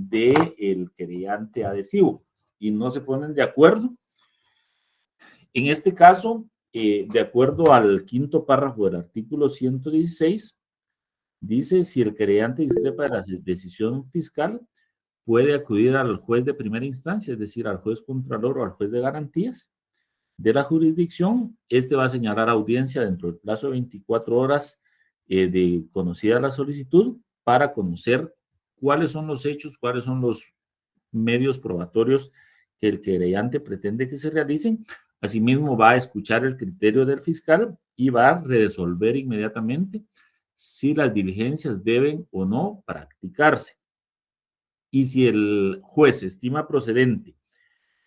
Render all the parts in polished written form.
del querellante adhesivo y no se ponen de acuerdo. En este caso, de acuerdo al quinto párrafo del artículo 116, dice: si el querellante discrepa de la decisión fiscal, puede acudir al juez de primera instancia, es decir, al juez contralor o al juez de garantías de la jurisdicción. Este va a señalar audiencia dentro del plazo de 24 horas de conocida la solicitud para conocer cuáles son los hechos, cuáles son los medios probatorios que el querellante pretende que se realicen. Asimismo, va a escuchar el criterio del fiscal y va a resolver inmediatamente si las diligencias deben o no practicarse. Y si el juez estima procedente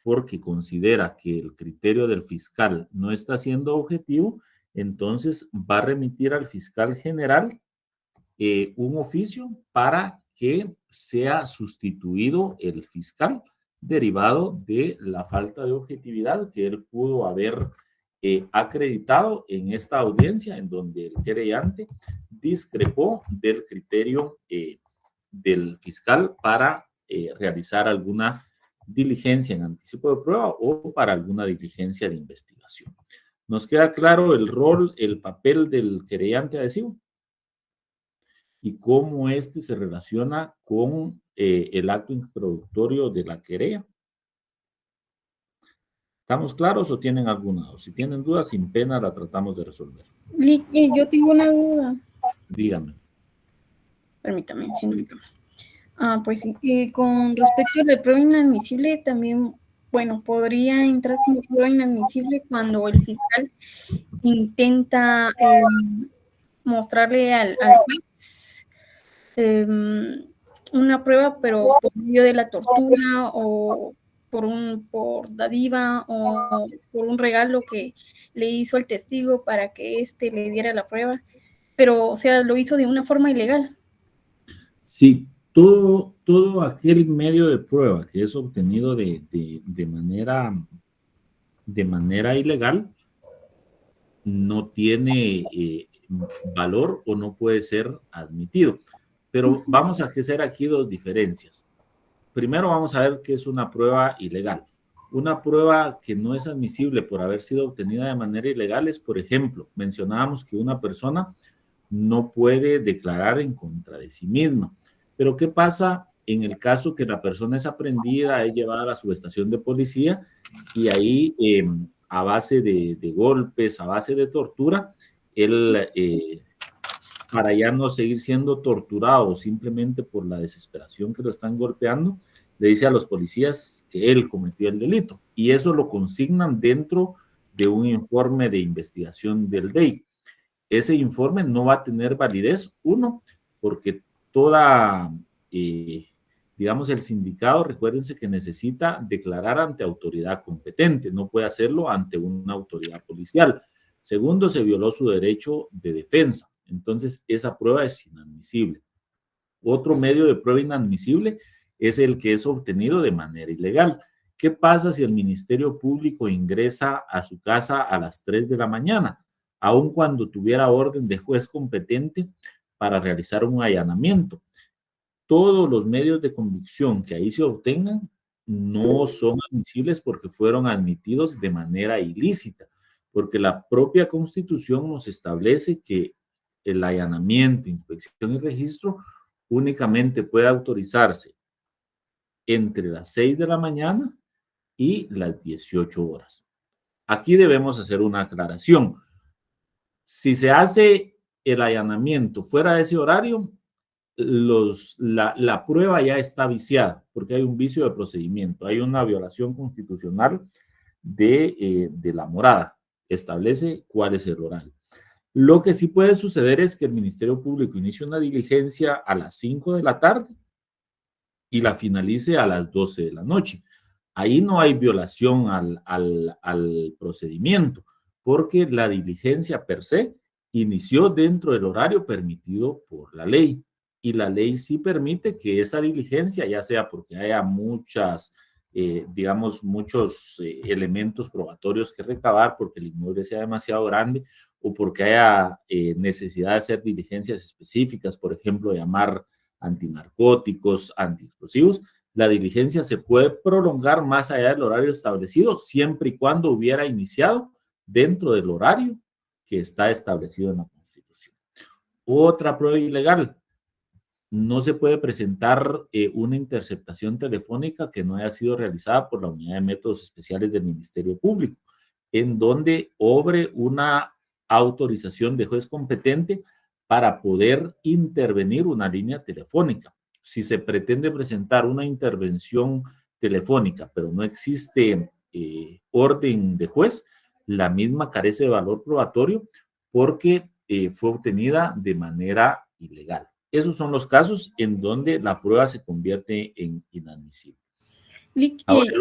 porque considera que el criterio del fiscal no está siendo objetivo, entonces va a remitir al fiscal general un oficio para que sea sustituido el fiscal derivado de la falta de objetividad que él pudo haber acreditado en esta audiencia en donde el querellante discrepó del criterio del fiscal para realizar alguna diligencia en anticipo de prueba o para alguna diligencia de investigación. ¿Nos queda claro el rol, el papel del querellante adhesivo? Y cómo este se relaciona con el acto introductorio de la querella. ¿Estamos claros o tienen alguna duda? Si tienen dudas, sin pena la tratamos de resolver. Yo tengo una duda. Dígame. Permítame, señorita. Pues sí, con respecto a la prueba inadmisible, también, bueno, podría entrar como prueba inadmisible cuando el fiscal intenta mostrarle al juez una prueba, pero por medio de la tortura o por dádiva o por un regalo que le hizo al testigo para que éste le diera la prueba, pero, o sea, lo hizo de una forma ilegal. Sí, todo aquel medio de prueba que es obtenido de manera ilegal no tiene valor o no puede ser admitido. Pero vamos a hacer aquí dos diferencias. Primero vamos a ver qué es una prueba ilegal. Una prueba que no es admisible por haber sido obtenida de manera ilegal es, por ejemplo, mencionábamos que una persona no puede declarar en contra de sí misma. Pero ¿qué pasa en el caso que la persona es aprendida, es llevada a la subestación de policía y ahí a base de golpes, a base de tortura, él, para ya no seguir siendo torturado simplemente por la desesperación que lo están golpeando, le dice a los policías que él cometió el delito y eso lo consignan dentro de un informe de investigación del DEI. Ese informe no va a tener validez, uno, porque digamos, el sindicato, recuérdense que necesita declarar ante autoridad competente, no puede hacerlo ante una autoridad policial. Segundo, se violó su derecho de defensa, entonces esa prueba es inadmisible. Otro medio de prueba inadmisible es el que es obtenido de manera ilegal. ¿Qué pasa si el Ministerio Público ingresa a su casa a las 3 de la mañana? Aun cuando tuviera orden de juez competente para realizar un allanamiento. Todos los medios de convicción que ahí se obtengan no son admisibles porque fueron admitidos de manera ilícita, porque la propia Constitución nos establece que el allanamiento, inspección y registro únicamente puede autorizarse entre las 6 de la mañana y las 18 horas. Aquí debemos hacer una aclaración. Si se hace el allanamiento fuera de ese horario, la prueba ya está viciada porque hay un vicio de procedimiento, hay una violación constitucional de la morada, establece cuál es el horario. Lo que sí puede suceder es que el Ministerio Público inicie una diligencia a las 5 de la tarde y la finalice a las 12 de la noche. Ahí no hay violación al procedimiento, porque la diligencia per se inició dentro del horario permitido por la ley. Y la ley sí permite que esa diligencia, ya sea porque haya muchos elementos probatorios que recabar, porque el inmueble sea demasiado grande, o porque haya necesidad de hacer diligencias específicas, por ejemplo, llamar antinarcóticos, antiexplosivos, la diligencia se puede prolongar más allá del horario establecido, siempre y cuando hubiera iniciado dentro del horario que está establecido en la Constitución. Otra prueba ilegal: no se puede presentar una interceptación telefónica que no haya sido realizada por la Unidad de Métodos Especiales del Ministerio Público, en donde obre una autorización de juez competente para poder intervenir una línea telefónica. Si se pretende presentar una intervención telefónica, pero no existe orden de juez, la misma carece de valor probatorio porque fue obtenida de manera ilegal. Esos son los casos en donde la prueba se convierte en inadmisible. Ahora,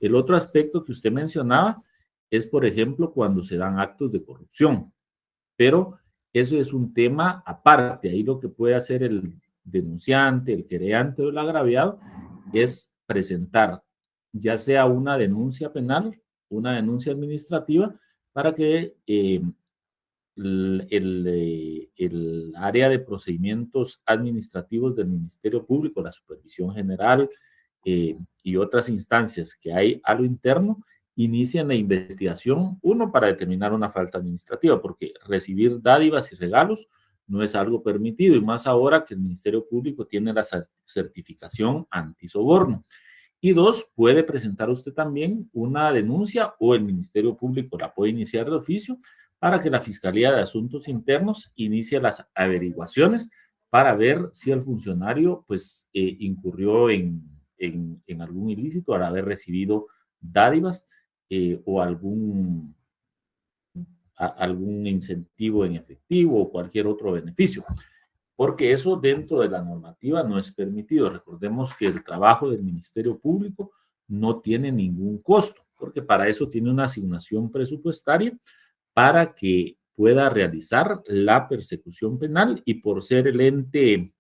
el otro aspecto que usted mencionaba es, por ejemplo, cuando se dan actos de corrupción, pero eso es un tema aparte. Ahí lo que puede hacer el denunciante, el querellante o el agraviado es presentar ya sea una denuncia penal, una denuncia administrativa, para que el área de procedimientos administrativos del Ministerio Público, la Supervisión General y otras instancias que hay a lo interno, inician la investigación, uno, para determinar una falta administrativa, porque recibir dádivas y regalos no es algo permitido, y más ahora que el Ministerio Público tiene la certificación antisoborno. Y dos, puede presentar usted también una denuncia, o el Ministerio Público la puede iniciar de oficio, para que la Fiscalía de Asuntos Internos inicie las averiguaciones para ver si el funcionario pues incurrió en algún ilícito al haber recibido dádivas o algún incentivo en efectivo o cualquier otro beneficio, porque eso dentro de la normativa no es permitido. Recordemos que el trabajo del Ministerio Público no tiene ningún costo, porque para eso tiene una asignación presupuestaria para que pueda realizar la persecución penal, y por ser el ente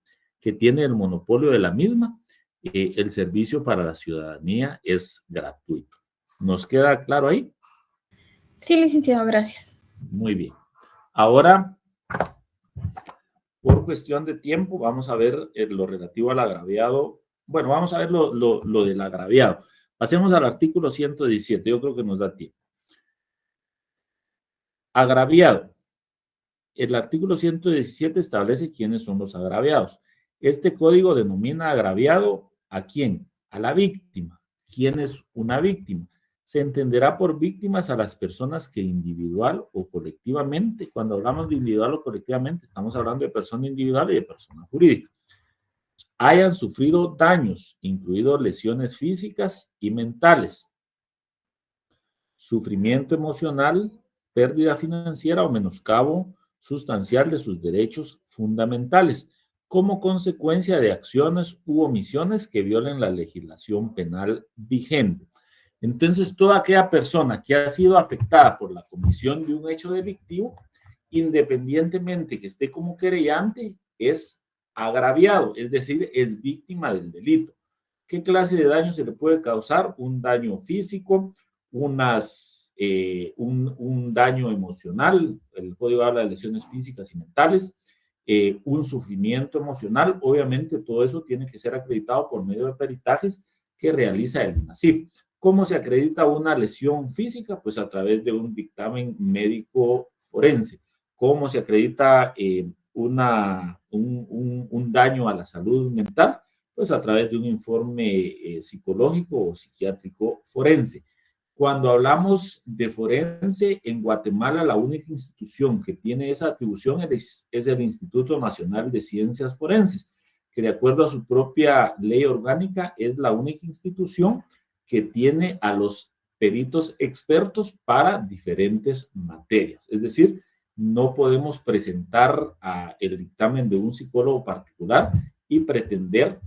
que tiene el monopolio de la misma, el servicio para la ciudadanía es gratuito. ¿Nos queda claro ahí? Sí, licenciado, gracias. Muy bien. Ahora, por cuestión de tiempo, vamos a ver lo relativo al agraviado. Bueno, vamos a ver lo del agraviado. Pasemos al artículo 117, yo creo que nos da tiempo. Agraviado. El artículo 117 establece quiénes son los agraviados. Este código denomina agraviado ¿a quién? A la víctima. ¿Quién es una víctima? Se entenderá por víctimas a las personas que individual o colectivamente, cuando hablamos de individual o colectivamente, estamos hablando de persona individual y de persona jurídica, hayan sufrido daños, incluidos lesiones físicas y mentales, sufrimiento emocional, pérdida financiera o menoscabo sustancial de sus derechos fundamentales, como consecuencia de acciones u omisiones que violen la legislación penal vigente. Entonces, toda aquella persona que ha sido afectada por la comisión de un hecho delictivo, independientemente que esté como querellante, es agraviado, es decir, es víctima del delito. ¿Qué clase de daño se le puede causar? Un daño físico, un daño emocional, el código habla de lesiones físicas y mentales, un sufrimiento emocional. Obviamente todo eso tiene que ser acreditado por medio de peritajes que realiza el INASIF. ¿Cómo se acredita una lesión física? Pues a través de un dictamen médico forense. ¿Cómo se acredita un daño a la salud mental? Pues a través de un informe psicológico o psiquiátrico forense. Cuando hablamos de forense, en Guatemala la única institución que tiene esa atribución es el Instituto Nacional de Ciencias Forenses, que de acuerdo a su propia ley orgánica es la única institución que tiene a los peritos expertos para diferentes materias. Es decir, no podemos presentar el dictamen de un psicólogo particular y pretender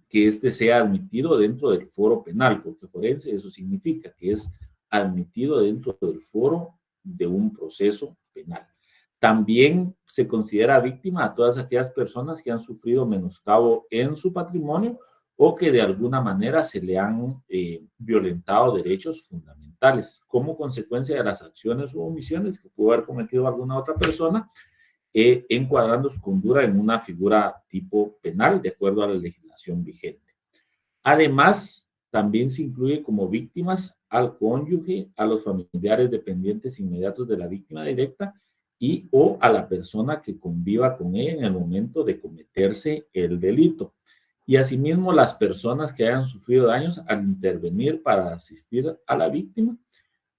que éste sea admitido dentro del foro penal, porque forense eso significa que es admitido dentro del foro de un proceso penal. También se considera víctima a todas aquellas personas que han sufrido menoscabo en su patrimonio o que de alguna manera se le han violentado derechos fundamentales como consecuencia de las acciones u omisiones que pudo haber cometido alguna otra persona encuadrando su conducta en una figura tipo penal de acuerdo a la legislación vigente. Además, también se incluye como víctimas al cónyuge, a los familiares dependientes inmediatos de la víctima directa y o a la persona que conviva con ella en el momento de cometerse el delito. Y asimismo las personas que hayan sufrido daños al intervenir para asistir a la víctima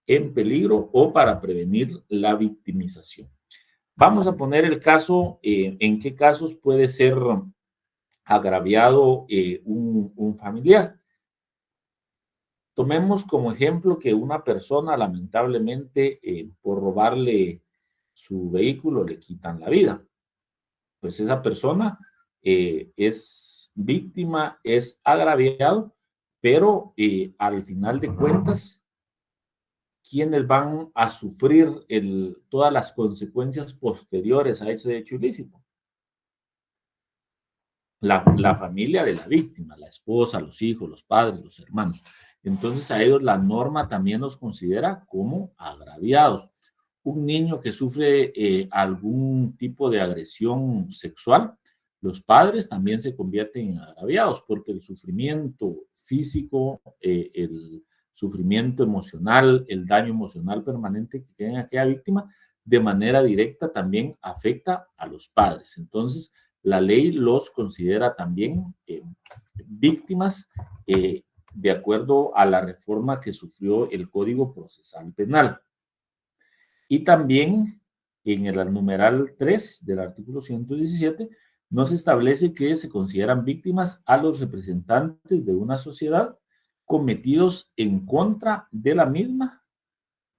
en peligro o para prevenir la victimización. Vamos a poner el caso, en qué casos puede ser agraviado un familiar. Tomemos como ejemplo que una persona lamentablemente por robarle su vehículo le quitan la vida. Pues esa persona es víctima, es agraviado, pero al final de cuentas, ¿quiénes van a sufrir todas las consecuencias posteriores a ese hecho ilícito? La familia de la víctima, la esposa, los hijos, los padres, los hermanos. Entonces a ellos la norma también los considera como agraviados. Un niño que sufre algún tipo de agresión sexual, los padres también se convierten en agraviados porque el sufrimiento físico, el sufrimiento emocional, el daño emocional permanente que tiene aquella víctima, de manera directa también afecta a los padres. Entonces, la ley los considera también víctimas de acuerdo a la reforma que sufrió el Código Procesal Penal. Y también en el numeral 3 del artículo 117 nos establece que se consideran víctimas a los representantes de una sociedad cometidos en contra de la misma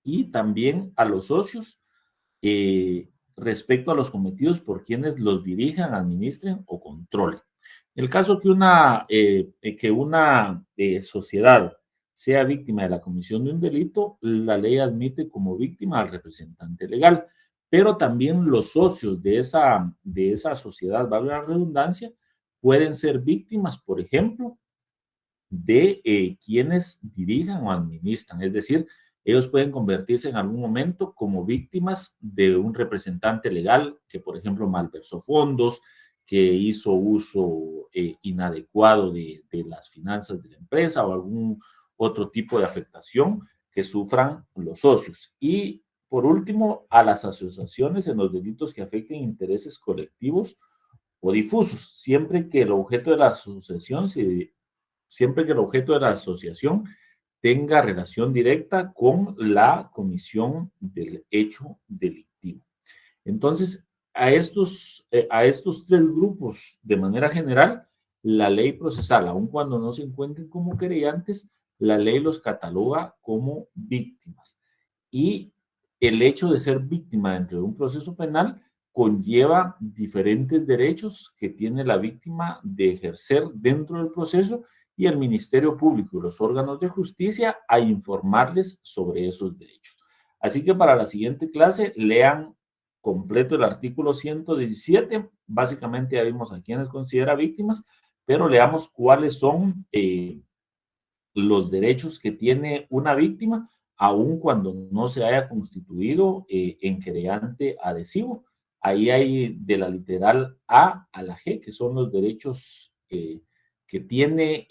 y también a los socios respecto a los cometidos por quienes los dirijan, administren o controlen. En el caso que una sociedad sea víctima de la comisión de un delito, la ley admite como víctima al representante legal, pero también los socios de esa sociedad, valga la redundancia, pueden ser víctimas, por ejemplo, de quienes dirijan o administran, es decir, ellos pueden convertirse en algún momento como víctimas de un representante legal que, por ejemplo, malversó fondos, que hizo uso inadecuado de las finanzas de la empresa o algún otro tipo de afectación que sufran los socios. Y, por último, a las asociaciones en los delitos que afecten intereses colectivos o difusos, siempre que el objeto de la asociación tenga relación directa con la comisión del hecho delictivo. Entonces, a estos tres grupos, de manera general, la ley procesal, aun cuando no se encuentren como querellantes, la ley los cataloga como víctimas. Y el hecho de ser víctima dentro de un proceso penal conlleva diferentes derechos que tiene la víctima de ejercer dentro del proceso y el Ministerio Público y los órganos de justicia a informarles sobre esos derechos. Así que para la siguiente clase lean completo el artículo 117. Básicamente ya vimos a quienes considera víctimas, pero leamos cuáles son los derechos que tiene una víctima, aun cuando no se haya constituido en querellante adhesivo. Ahí hay de la literal A a la G, que son los derechos que tiene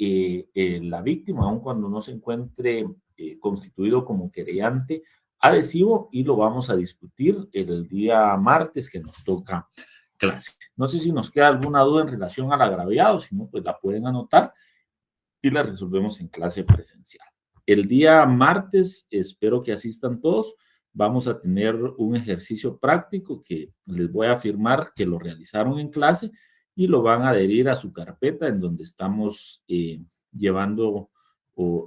la víctima, aun cuando no se encuentre constituido como querellante adhesivo, y lo vamos a discutir el día martes que nos toca clase. No sé si nos queda alguna duda en relación al agraviado, si no, pues la pueden anotar y la resolvemos en clase presencial. El día martes, espero que asistan todos, vamos a tener un ejercicio práctico que les voy a afirmar que lo realizaron en clase y lo van a adherir a su carpeta en donde estamos llevando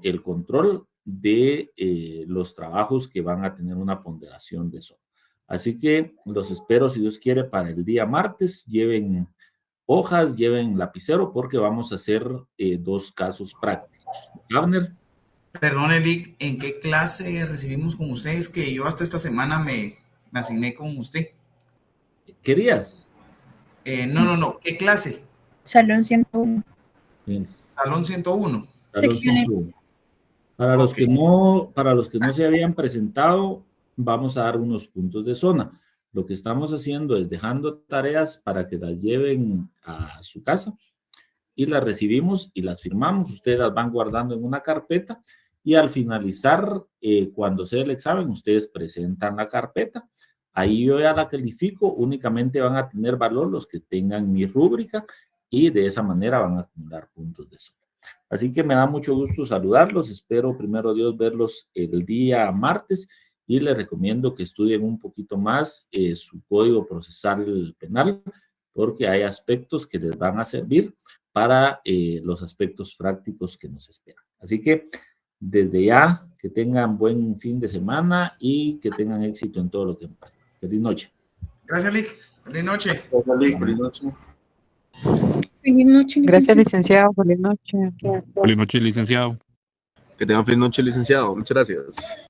el control de los trabajos que van a tener una ponderación de eso. Así que los espero, si Dios quiere, para el día martes. Lleven hojas, lleven lapicero porque vamos a hacer 2 casos prácticos. Abner. Perdón, Elic, ¿en qué clase recibimos con ustedes? Que yo hasta esta semana me asigné con usted. ¿Qué días? No. ¿Qué clase? Salón 101. Salón 101. Sección 101. Para los que no se habían presentado, vamos a dar unos puntos de zona. lo que estamos haciendo es dejando tareas para que las lleven a su casa y las recibimos y las firmamos. Ustedes las van guardando en una carpeta y al finalizar, cuando sea el examen, ustedes presentan la carpeta. Ahí yo ya la califico, únicamente van a tener valor los que tengan mi rúbrica y de esa manera van a acumular puntos de sol. Así que me da mucho gusto saludarlos. Espero, primero Dios, verlos el día martes y les recomiendo que estudien un poquito más su código procesal penal, porque hay aspectos que les van a servir para los aspectos prácticos que nos esperan. Así que desde ya, que tengan buen fin de semana y que tengan éxito en todo lo que emprendan. Feliz noche. Gracias, Lic. Feliz noche. Gracias, Lic. Feliz noche. Feliz noche, Gracias, licenciado. Feliz noche. Feliz noche, licenciado. Que tengan feliz noche, licenciado. Muchas gracias.